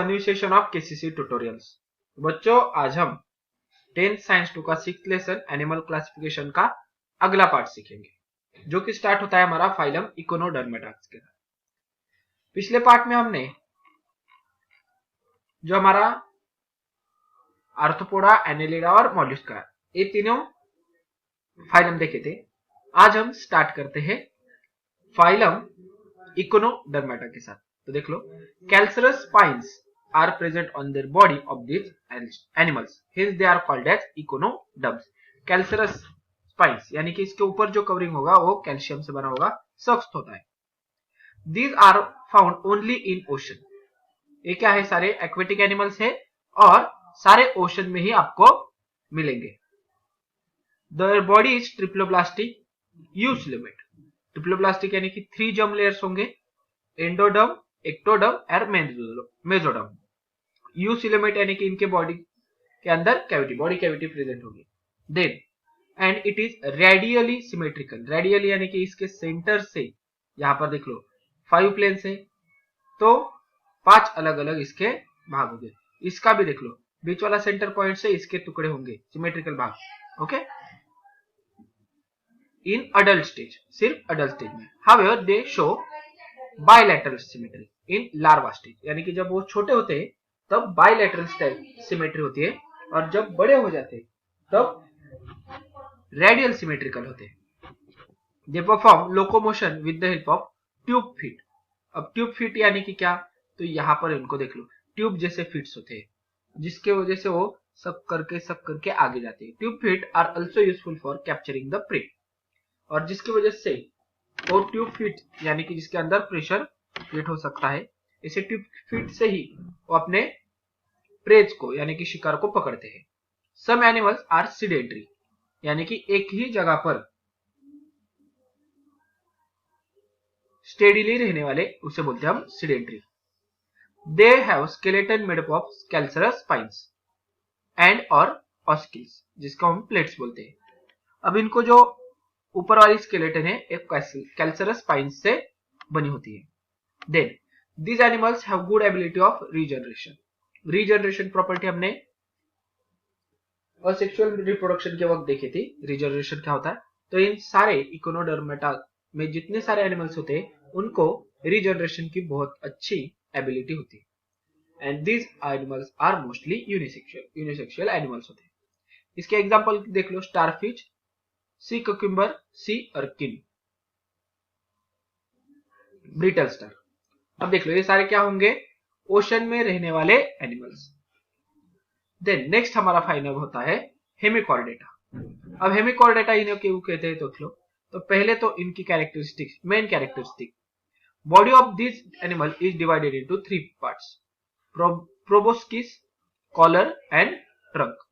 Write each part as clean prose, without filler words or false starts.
A new session of KCC tutorials. बच्चों, आज हम 10th साइंस 2 का 6th लेसन एनिमल क्लासिफिकेशन का अगला पार्ट सीखेंगे, जो कि स्टार्ट होता है हमारा फाइलम इकोनोडर्मेटाक्स के साथ। पिछले पार्ट में हमने जो हमारा आर्थ्रोपोडा, एनेलिडा और मोलस्का, ये तीनों फाइलम देखे थे। आज हम स्टार्ट करते हैं फाइलम इकोनोडर्मेटा के साथ। तो देख लो, calcareous spines are present on their body of this animals, hence they are called as echinoderms. Calcareous spines यानी कि इसके ऊपर जो कवरिंग होगा वो कैल्शियम से बना होगा, सख्त होता है। These are found only in ocean. ये क्या है? सारे एक्वेटिक एनिमल्स है और सारे ओशन में ही आपको मिलेंगे। Their body is triploblastic eucoelomate. Triploblastic यानी कि 3 जर्म लेयर्स होंगे, एंडोडर्म, एक्टोडर्म और मेसोडर्म। यूसिलेमेट यानी कि इनके बॉडी के अंदर कैविटी, बॉडी कैविटी प्रेजेंट होगी। Then and it is radially symmetrical. Radially यानी कि इसके सेंटर से, यहां पर देख लो 5 प्लेन्स है तो 5 अलग अलग इसके भाग होंगे। इसका भी देख लो, बीच वाला सेंटर पॉइंट से इसके टुकड़े होंगे, सिमेट्रिकल भाग। ओके, इन अडल्ट स्टेज, सिर्फ अडल्ट स्टेज में। However they show bilateral symmetry in larva stage, यानी कि जब वो छोटे होते हैं तब बायलैटरल सिमेट्री होती है, और जब बड़े हो जाते हैं तब रेडियल सिमेट्रिकल होते हैं। They perform locomotion with the help of tube feet. अब ट्यूब फीट यानी कि क्या? तो यहां पर इनको देख लो, ट्यूब जैसे फीट्स होते हैं, जिसके वजह से वो सब करके आगे जाते हैं। Tube feet are also useful for capturing the prey, और जिसकी वजह से वो ट्यूब फीट यानी कि जिसके अंदर प्रेशर क्रिएट हो सकता है, इसे ट्यूब फीट से ही वो अपने प्रेज को यानी कि शिकार को पकड़ते हैं। सम एनिमल्स आर सीडेंटरी, यानी कि एक ही जगह पर स्टेडीली रहने वाले, उसे बोलते हैं हम sedentary. They have skeleton made up of calcareous spines and और ऑस्किल्स, जिसको हम प्लेट्स बोलते हैं। अब इनको जो ऊपर वाली स्केलेटन है एक कैल्सरस स्पाइन्स से बनी होती है। Then these animals have good ability of regeneration. Regeneration property हमने असेक्सुअल रिप्रोडक्शन के वक्त देखी थी। रीजनरेशन क्या होता है? तो इन सारे इकोनोडर्मेटा में जितने सारे एनिमल्स होते हैं उनको रीजनरेशन की बहुत अच्छी एबिलिटी होती है। And these animals are mostly unisexual animals होते हैं। इसके एग्जांपल देख लो, स्टारफिश, सी कुकुम्बर, सी अर्किन, ब्रिटल स्टार। अब देख लो, ये सारे क्या होंगे? ओशन में रहने वाले एनिमल्स। देन नेक्स्ट हमारा फाइनल होता है हेमिकॉर्डेटा। अब हेमिकॉर्डेटा इन्हें क्यों कहते हैं? तो देख लो, तो पहले तो इनकी characteristics, main characteristic, body of this animal is divided into 3 parts, proboscis, collar and trunk.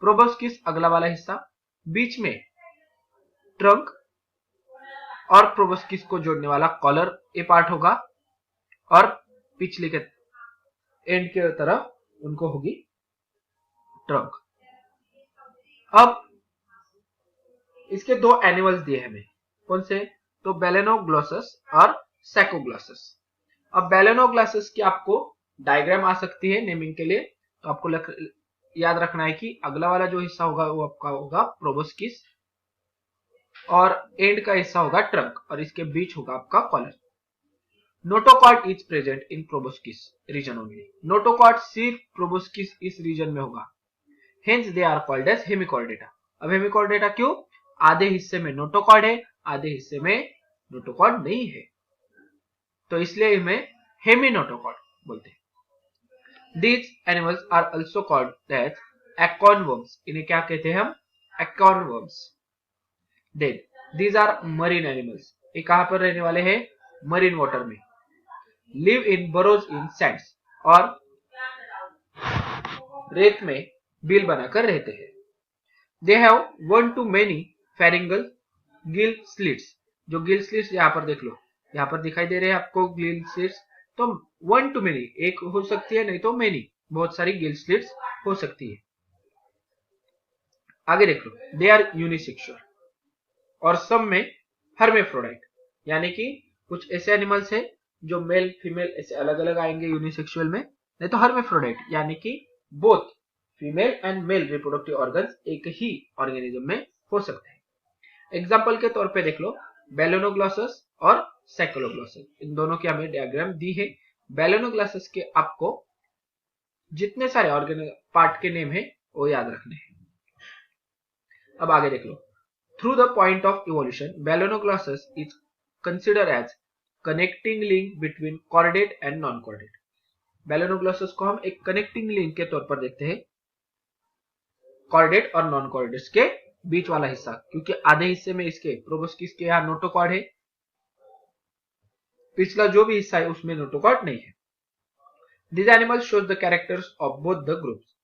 Proboscis अगला वाला हिस्सा, बीच में ट्रंक और प्रोबोस्किस को जोड़ने वाला कॉलर ये पार्ट होगा, और पिछले के एंड के तरफ उनको होगी ट्रंक। अब इसके 2 एनिमल्स दिए हमें, कौन से? तो बेलेनोग्लोसस और सैकोग्लोसस। अब बेलेनोग्लोसस की आपको डायग्राम आ सकती है नेमिंग के लिए, तो आपको याद रखना है कि अगला वाला जो हिस्सा होगा वो आपका होगा प्रोबोस्किस, और एंड का हिस्सा होगा ट्रंक, और इसके बीच होगा आपका collar. Notochord is present in proboscis region only. Notochord सिर्फ प्रोबोस्किस इस रीजन में होगा, hence they are called as hemichordata. अब हेमिकॉर्डेटा क्यों? आधे हिस्से में नोटोकॉर्ड है, आधे हिस्से में नोटोकॉर्ड नहीं है, तो इसलिए इन्हें हेमिनोटोकॉर्ड बोलते हैं। These animals are also called as acorn worms. इन्हें क्या कहते हैं हम? Acorn worms. Then these are marine animals. ये कहां पर रहने वाले हैं? मरीन वाटर में। Live in burrows in sands, और रेत में बिल बनाकर रहते हैं। They have 1 to many pharyngeal gill slits। जो गिल स्लिट्स यहां पर देख लो, यहां पर दिखाई दे रहे हैं आपको गिल स्लिट्स। तो 1 to many, एक हो सकती है, नहीं तो मेनी, बहुत सारी गिल स्लिट्स हो सकती है। आगे देख लो, दे आर यूनिसेक्सुअल, और सब में हर्मेफ्रोडाइट, यानी कि कुछ ऐसे एनिमल्स हैं जो मेल फीमेल ऐसे अलग अलग आएंगे यूनिसेक्सुअल में, नहीं तो हर्मेफ्रोडाइट, यानी कि both female and male reproductive organs एक ही ऑर्गेनिज्म में हो सकते हैं। एग्जाम्पल के तौर पे देख लो बेलोनोग्लॉसस और सेफलोग्लॉसस, इन दोनों की हमें डायग्राम दी है। बेलोनोग्लॉसस के आपको जितने सारे ऑर्गेन पार्ट के नेम है वो याद रखने हैं। अब आगे देख लो, through the point of evolution balanoglossus is consider as connecting link between chordate and non chordate. Balanoglossus को हम एक कनेक्टिंग लिंक के तौर पर देखते हैं कॉर्डेट और नॉन कॉर्डेट्स के बीच वाला हिस्सा, क्योंकि आधे हिस्से में इसके प्रोबोस्किस के यहाँ नोटोकॉर्ड है, पिछला जो भी हिस्सा है उसमें नोटोकॉर्ड नहीं है। This animal shows the characters of both the groups.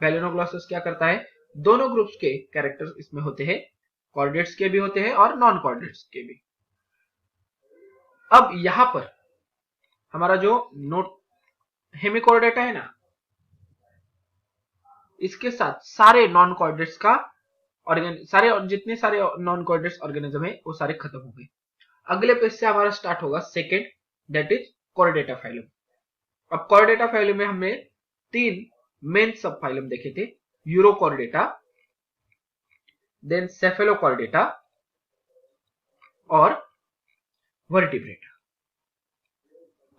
Balanoglossus क्या करता है, दोनों ग्रुप्स के कैरेक्टर्स इसमें होते हैं, कॉर्डेट्स के भी होते हैं और नॉन कॉर्डेट्स के भी। अब यहां पर हमारा जो हेमिकॉर्डेटा है ना, इसके साथ सारे नॉन कॉर्डेट्स का जितने सारे नॉन कॉर्डेट्स ऑर्गेनिज्म है वो सारे खत्म हो गए। अगले पेज से हमारा स्टार्ट होगा second, that is Chordata phylum. अब कॉर्डेटा फाइलम में हमने 3 मेन सब फाइलम देखे थे, यूरोकॉर्डेटा, देन सेफेलोकॉर्डेटा और वर्टिब्रेटा।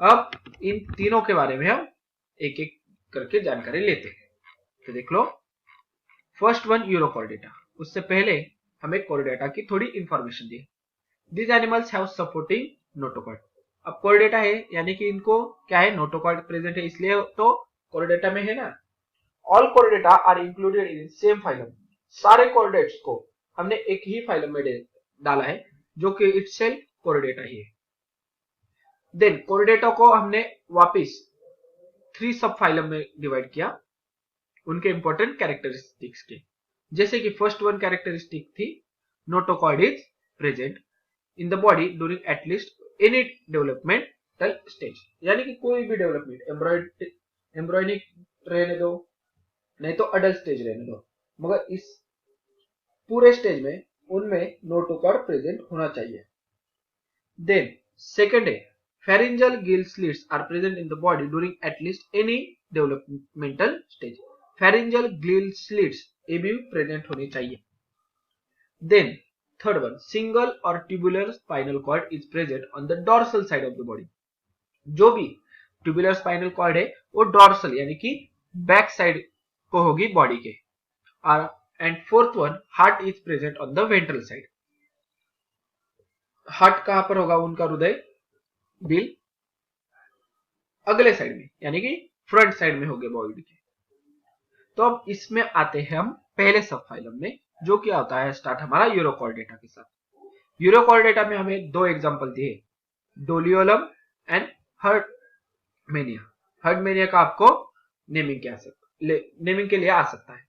अब इन तीनों के बारे में हम एक एक करके जानकारी लेते हैं। तो देख लो, फर्स्ट वन यूरोकॉर्डेटा। उससे पहले हमें कॉर्डेटा की थोड़ी information the. This animals have supporting notochord. अब कॉर्डेटा है यानी कि इनको क्या है, नोटोकॉर्ड प्रेजेंट है, इसलिए तो कॉर्डेटा में है ना। All chordata are included in same phylum. सारे कॉर्डेट्स को हमने एक ही फाइलम में डाला है जो कि इटसेल्फ कॉर्डेटा ही है। देन कॉर्डेटा को हमने वापिस 3 सब फाइलम में डिवाइड किया उनके इंपॉर्टेंट कैरेक्टरिस्टिक्स के। जैसे कि फर्स्ट वन कैरेक्टरिस्टिक थी notochord is present in the body during at least any developmental stage, यानी कि कोई भी डेवलपमेंट, एम्ब्रॉयनिक रहने दो नहीं तो अडल्ट स्टेज रहने दो, मगर इस पूरे स्टेज में उनमें नोटोकॉर्ड प्रेजेंट होना चाहिए। देन सेकेंड है pharyngeal gill slits are present in the body during at least any developmental stage. pharyngeal gill slits ये भी प्रेजेंट होने चाहिए। देन थर्ड वन, सिंगल और tubular spinal cord is present on the dorsal side of the body. जो भी tubular spinal cord है वो dorsal यानी कि बैक साइड को होगी बॉडी के। And fourth one, heart is present on the ventral side. Heart कहां पर होगा, उनका हृदय दिल अगले साइड में यानी कि फ्रंट साइड में हो गए बॉडी के। तो अब इसमें आते हैं हम पहले सब फाइलम में, जो क्या होता है स्टार्ट हमारा यूरोकॉर्डेटा के साथ। यूरोकॉर्डेटा में हमें 2 एग्जांपल दिए, डोलियोलम एंड हर्डमेनिया। हर्डमेनिया का आपको नेमिंग के लिए आ सकता है।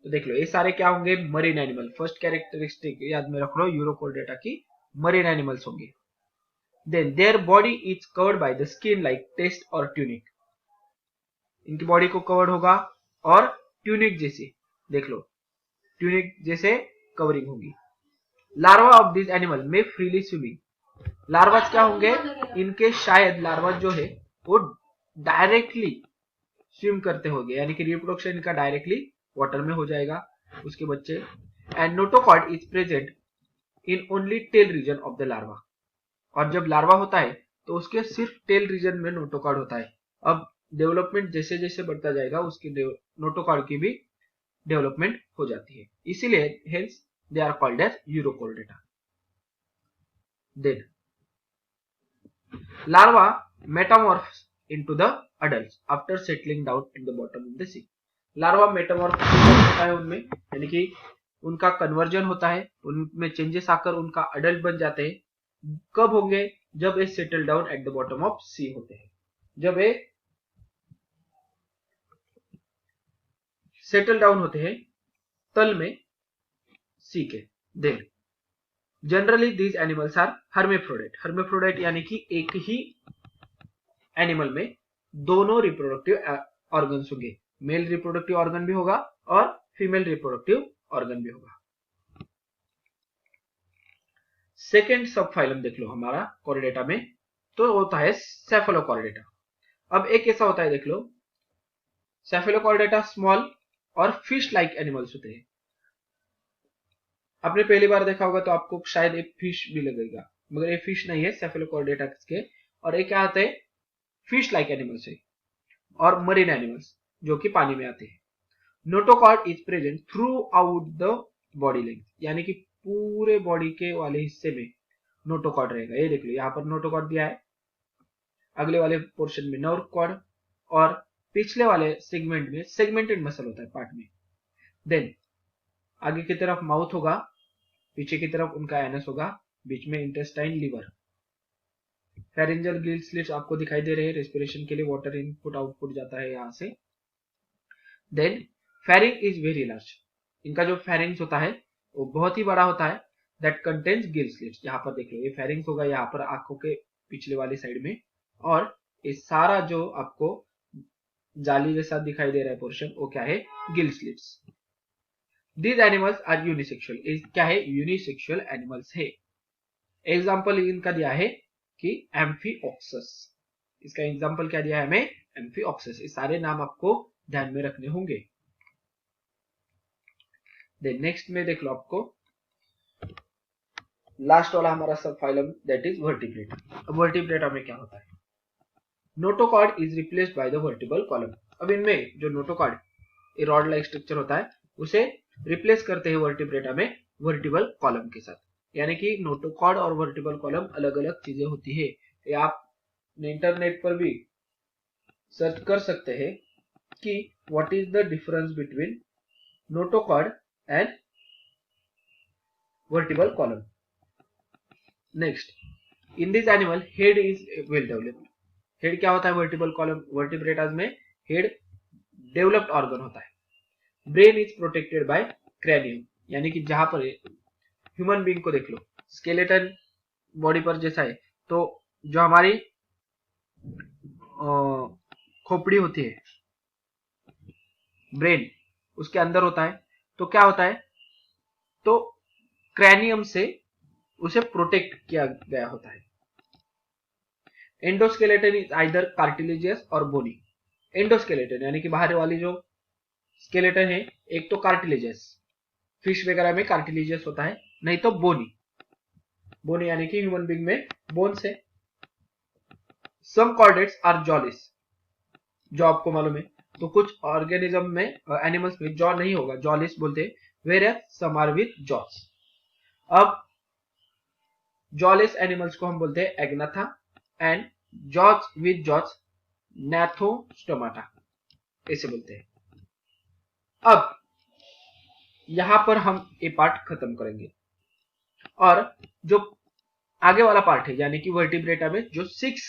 तो देख लो ये सारे क्या होंगे, मरीन एनिमल। फर्स्ट कैरेक्टरिस्टिक याद में रख लो यूरोकॉर्डेटा की, मरीन एनिमल्स होंगे। Then their body is covered by the skin like test और ट्यूनिक। इनकी बॉडी को कवर्ड होगा और ट्यूनिक जैसे, देख लो ट्यूनिक जैसे कवरिंग होगी। लार्वा ऑफ दिस एनिमल में फ्रीली स्विमिंग। लार्वाज क्या होंगे, इनके शायद लार्वाज जो है वो डायरेक्टली स्विम करते होंगे, यानी कि रिप्रोडक्शन इनका डायरेक्टली वाटर में हो जाएगा उसके बच्चे। And notochord is present in only tail region of the larva. और जब लार्वा होता है तो उसके सिर्फ टेल रीजन में नोटोकॉर्ड होता है। अब डेवलपमेंट जैसे जैसे बढ़ता जाएगा उसकी नोटोकॉर्ड की भी डेवलपमेंट हो जाती है, इसीलिए hence they are called as urochordata. Then larva metamorphs into the adults after settling down in the bottom of the sea. Larva metamorph होता है उनमें, यानी कि उनका कन्वर्जन होता है, उनमें चेंजेस आकर उनका अडल्ट बन जाते हैं। कब होंगे, जब ये settle down at the bottom of sea होते हैं, जब ये सेटल डाउन होते हैं तल में सी के। Then generally these animals are hermaphrodite. Hermaphrodite यानी कि एक ही एनिमल में दोनों रिप्रोडक्टिव ऑर्गन्स होंगे, मेल रिप्रोडक्टिव ऑर्गन भी होगा और फीमेल रिप्रोडक्टिव ऑर्गन भी होगा। सेकेंड सब फाइलम देख लो हमारा कॉर्डेटा में, तो होता है सेफलोकॉर्डेटा। अब एक ऐसा होता है देख लो सेफेलोकॉर्डेटा स्मॉल और फिश लाइक एनिमल्स होते हैं। आपने पहली बार देखा होगा तो आपको शायद एक फिश भी लगेगा, मगर ये फिश नहीं है, सेफेलोकॉर्डेटा के। और ये क्या आते हैं, फिश लाइक एनिमल्स है और मरीन एनिमल्स जो कि पानी में आते हैं। Notochord is present through out the body length, यानी कि पूरे बॉडी के वाले हिस्से में नोटोकॉर्ड रहेगा। ये देख लो, यहाँ पर नोटोकॉर्ड दिया है, अगले वाले पोर्शन में नर्व कॉर्ड और पिछले वाले सेगमेंट में सेगमेंटेड मसल होता है पार्ट में। देन आगे की तरफ माउथ होगा, पीछे की तरफ उनका एनस होगा, बीच में intestine, liver. Pharyngeal gill slits आपको दिखाई दे रहे हैं, रेस्पिरेशन के लिए वाटर इनपुट आउटपुट जाता है यहाँ से। देन फेरिंग इज वेरी लार्ज, इनका जो फेरिंग्स होता है वो बहुत ही बड़ा होता है। दैट कंटेन्स गिल स्लिट्स, यहाँ पर देख लो ये फेरिंग्स होगा यहाँ पर आंखों के पिछले वाली साइड में, और ये सारा जो आपको जाली जैसा दिखाई दे रहा है पोर्शन वो क्या है, gill slits. These animals are unisexual, क्या है, यूनिसेक्सुअल एनिमल्स है। एग्जाम्पल इनका दिया है कि एम्फीऑक्सस, इसका एग्जाम्पल क्या दिया है हमें, एम्फीऑक्सस। ये सारे नाम आपको ध्यान में रखने होंगे। देन नेक्स्ट में देख लो आपको लास्ट वाला हमारा सब फाइलम दैट इज वर्टिब्रेटा। अब वर्टिब्रेटा में क्या होता है, notochord is replaced by the vertebral column. अब इनमें जो नोटोकॉर्ड रॉड लाइक स्ट्रक्चर होता है उसे रिप्लेस करते हैं वर्टिब्रेटा में वर्टिब्रल कॉलम के साथ, यानी कि नोटोकॉर्ड और वर्टिब्रल कॉलम अलग अलग चीजें होती है। ये आप इंटरनेट पर भी सर्च कर सकते हैं कि what is the difference between notochord and vertebral column. Next, in this animal head is well developed. Head क्या होता है, वर्टिब्रल कॉलम वर्टिब्रेटास में हेड डेवलप्ड ऑर्गन होता है। Brain is protected by cranium, यानी कि जहां पर ह्यूमन बीइंग को देख लो, स्केलेटन बॉडी पर जैसा है, तो जो हमारी खोपड़ी होती है, ब्रेन उसके अंदर होता है, तो क्या होता है, तो क्रैनियम से उसे प्रोटेक्ट किया गया होता है। एंडोस्केलेटन इज आइदर कार्टिलेजियस और बोनी। एंडोस्केलेटन यानी कि बाहर वाली जो स्केलेटन है, एक तो कार्टिलेजियस, फिश वगैरह में कार्टिलेजियस होता है, नहीं तो बोनी। बोनी यानी कि ह्यूमन बीइंग में बोन्स है। सम कॉर्डेट्स आर जॉलिस, जो आपको मालूम है, तो कुछ ऑर्गेनिज्म में एनिमल्स में जॉ नहीं होगा, जॉलिस बोलते हैं, where some are with jaws. अब जॉलिस एनिमल्स को हम बोलते हैं agnatha and jaws with jaws gnathostomata, ऐसे बोलते हैं। अब यहां पर हम ये पार्ट खत्म करेंगे और जो आगे वाला पार्ट है, यानी कि वर्टिब्रेटा में जो 6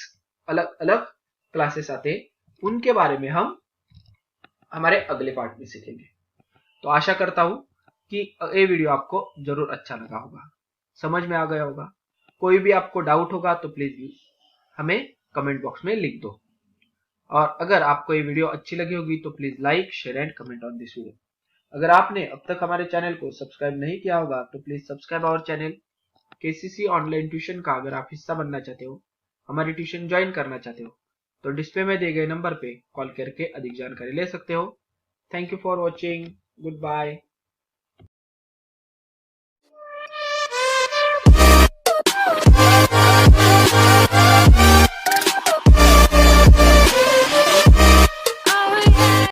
अलग अलग क्लासेस आते हैं, उनके बारे में हम हमारे अगले पार्ट में सीखेंगे। तो आशा करता हूं कि ये वीडियो आपको जरूर अच्छा लगा होगा, समझ में आ गया होगा। कोई भी आपको डाउट होगा तो प्लीज हमें कमेंट बॉक्स में लिख दो, और अगर आपको ये वीडियो अच्छी लगी होगी तो please like, share and comment on this video. अगर आपने अब तक हमारे चैनल को सब्सक्राइब नहीं किया होगा तो please subscribe our channel. KCC online tuition का अगर आप हिस्सा बनना चाहते हो, हमारी ट्यूशन ज्वाइन करना चाहते हो, तो डिस्प्ले में दिए गए नंबर पे कॉल करके अधिक जानकारी ले सकते हो। Thank you for watching, good bye.